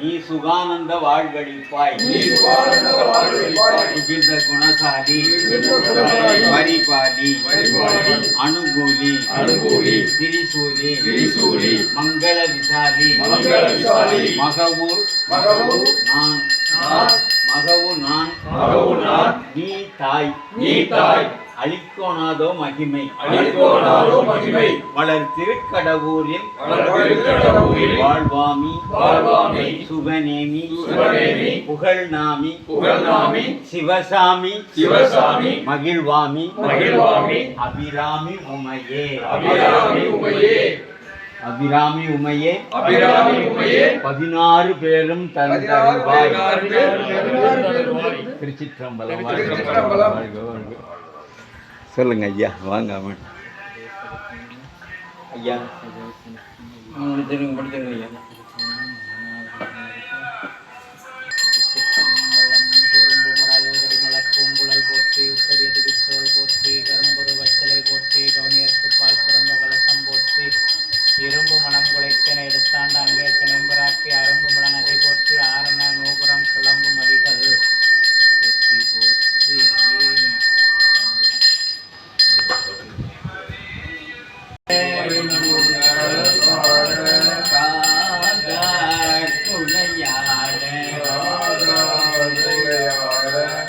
நீ சுகானந்த வாழ்வழிப்பாய் உகிர்த குணசாலி பரிபாலி அனுகூலி திரிசூலி மங்கள விசாலி மகவு நான் நீ தாய் அளிக்கோனாதோ மகிமை வளர் திருக்கடவூரில் வாழ்வாமி சுகநேமி புகழ்நாமி சிவசாமி மகிழ்வாமி அபிராமி உமையே 16 பேரும் தந்தருள்வாய். திருச்சிற்றம்பலம். சொல்லுங்க ஐயா, வாங்க ஐயா. முடிச்சிருங்க ஐயா. பூங்குழல் போற்றி உத்தரிய துடித்தோல் போற்றி கரும்பொரு வச்சலை போற்றி கவனியர்க்கு பால் பிறந்த கலசம் போற்றி இரும்பு மனம் குலைத்தன எடுத்தாண்ட அங்கேற்கு நெம்பராட்டி அரும்பு மலநகை போற்றி ஆரண நூபுரம் கிளம்பு மதிகள் போற்றி போற்றி.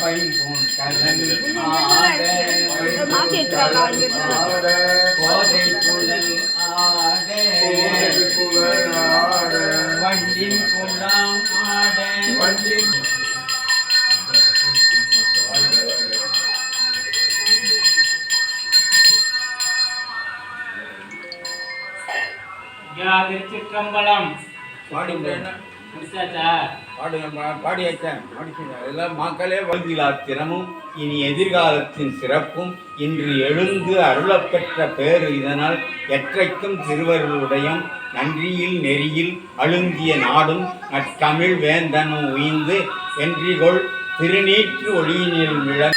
பைம்பூன் கலன் ஆட கோதை குழல் ஆட வண்டின் குழாம் ஆட திருச்சிற்றம்பலம். எல்லாம் மக்களே தினமும் இனி எதிர்காலத்தின் சிறப்பும் இன்று எழுந்து அருளப்பெற்ற பேரு இதனால் எற்றைக்கும் திருவருளுடையும் நன்றியில் நெறியில் அழுந்திய நாடும் நற்கமிழ் வேந்தனும் உயிர்ந்து வென்றிகொள் திருநீற்று ஒளியினில் விழ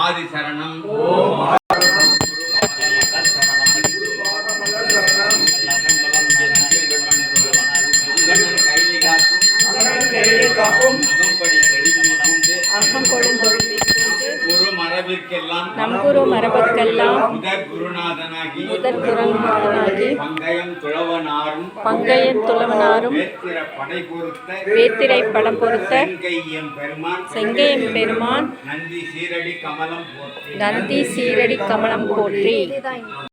ஆதி சரணம். நம் குரு மரபுக்கெல்லாம் முதற் குருநாதனாகி பங்கயம் துளவனாரும் வேத்திரை படம் பொறுத்த செங்கையம் பெருமான் நந்தி சீரடி கமலம் போற்றி.